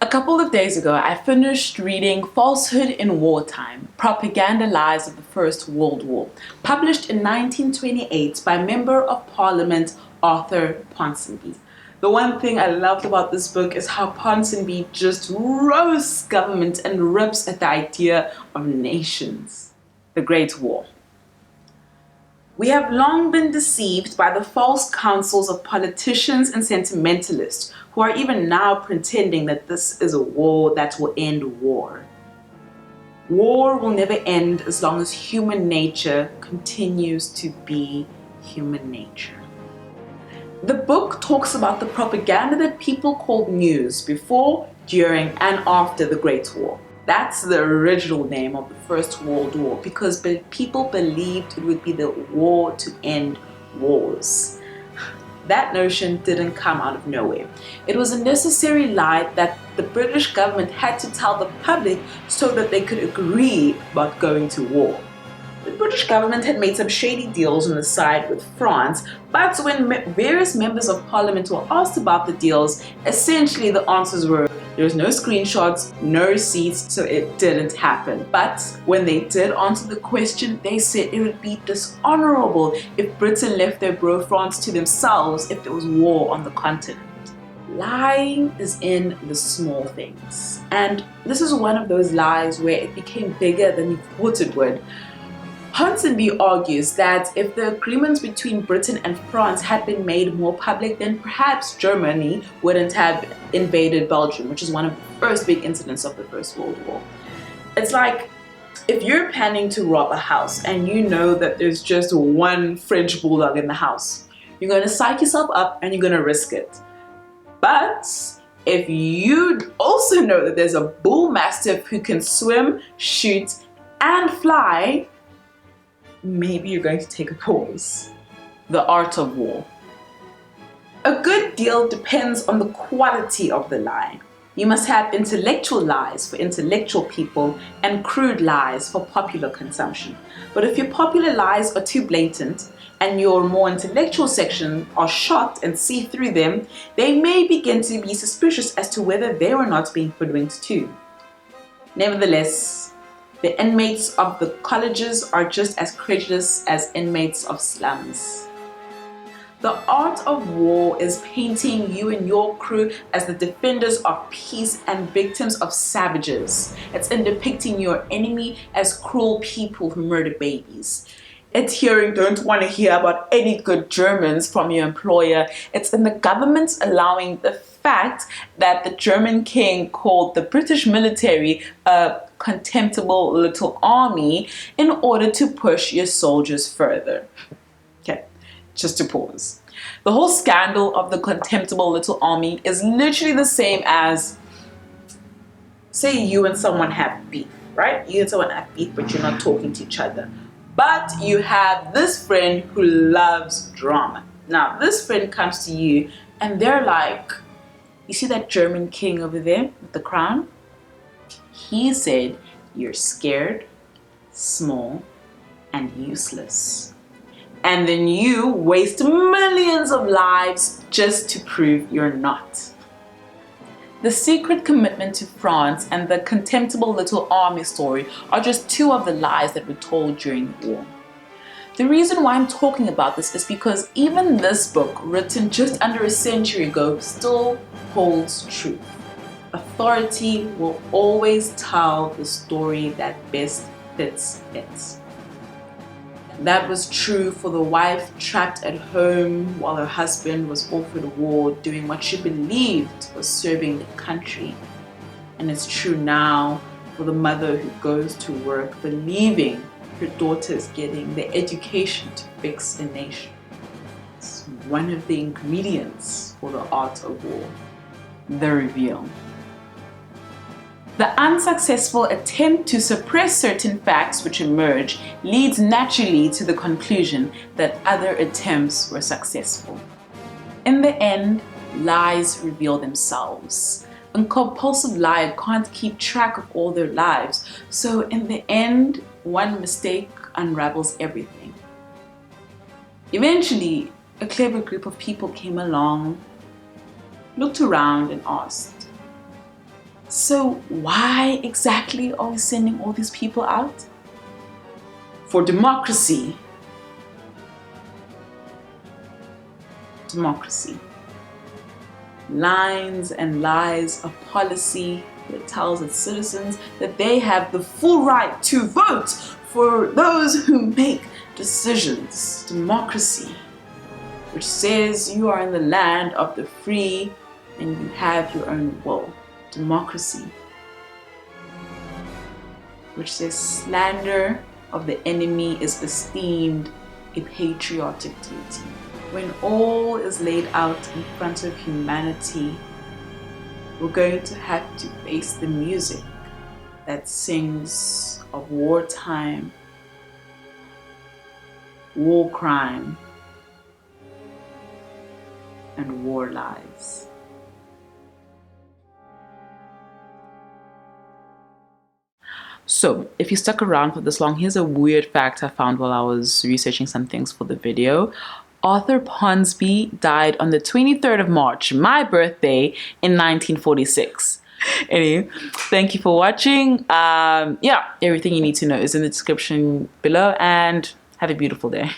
A couple of days ago, I finished reading Falsehood in Wartime, Propaganda Lies of the First World War, published in 1928 by Member of Parliament Arthur Ponsonby. The one thing I loved about this book is how Ponsonby just roasts government and rips at the idea of nations. The Great War. We have long been deceived by the false counsels of politicians and sentimentalists who are even now pretending that this is a war that will end war. War will never end as long as human nature continues to be human nature. The book talks about the propaganda that people called news before, during, and after the Great War. That's the original name of the First World War because people believed it would be the war to end wars. That notion didn't come out of nowhere. It was a necessary lie that the British government had to tell the public so that they could agree about going to war. The British government had made some shady deals on the side with France, but when various members of parliament were asked about the deals, essentially the answers were there's no screenshots, no receipts, so it didn't happen. But when they did answer the question, they said it would be dishonorable if Britain left their bro France to themselves if there was war on the continent. Lying is in the small things. And this is one of those lies where it became bigger than you thought it would. Ponsonby argues that if the agreements between Britain and France had been made more public, then perhaps Germany wouldn't have invaded Belgium, which is one of the first big incidents of the First World War. It's like if you're planning to rob a house and you know that there's just one French bulldog in the house, you're going to psych yourself up and you're going to risk it. But if you also know that there's a bull mastiff who can swim, shoot, and fly, maybe you're going to take a pause. The art of war. A good deal depends on the quality of the lie. You must have intellectual lies for intellectual people and crude lies for popular consumption. But if your popular lies are too blatant and your more intellectual section are shocked and see through them, they may begin to be suspicious as to whether they are not being hoodwinked too. Nevertheless, the inmates of the colleges are just as credulous as inmates of slums. The art of war is painting you and your crew as the defenders of peace and victims of savages. It's in depicting your enemy as cruel people who murder babies. It's hearing don't want to hear about any good Germans from your employer. It's in the government allowing the fact that the German king called the British military a contemptible little army in order to push your soldiers further. Okay, just to pause. The whole scandal of the contemptible little army is literally the same as, say you and someone have beef, right? You and someone have beef, but you're not talking to each other. But you have this friend who loves drama. Now, this friend comes to you and they're like, you see that German king over there with the crown? He said you're scared, small, and useless. And then you waste millions of lives just to prove you're not. The secret commitment to France and the contemptible little army story are just two of the lies that were told during the war. The reason why I'm talking about this is because even this book, written just under a century ago, still holds truth. Authority will always tell the story that best fits it. That was true for the wife trapped at home while her husband was off at war doing what she believed was serving the country. And it's true now for the mother who goes to work believing her daughter is getting the education to fix a nation. It's one of the ingredients for the art of war. The reveal. The unsuccessful attempt to suppress certain facts which emerge leads naturally to the conclusion that other attempts were successful. In the end, lies reveal themselves. A compulsive liar can't keep track of all their lives, so in the end, one mistake unravels everything. Eventually, a clever group of people came along, looked around and asked, So why exactly are we sending all these people out? For democracy. Democracy. Lines and lies of policy that tells its citizens that they have the full right to vote for those who make decisions. Democracy, which says you are in the land of the free and you have your own will. Democracy, which says slander of the enemy is esteemed a patriotic duty. When all is laid out in front of humanity, we're going to have to face the music that sings of wartime, war crime, and war lies. So, if you stuck around for this long, here's a weird fact I found while I was researching some things for the video. Arthur Ponsonby died on the 23rd of March, my birthday, in 1946. Anyway, thank you for watching. Yeah, everything you need to know is in the description below, and have a beautiful day.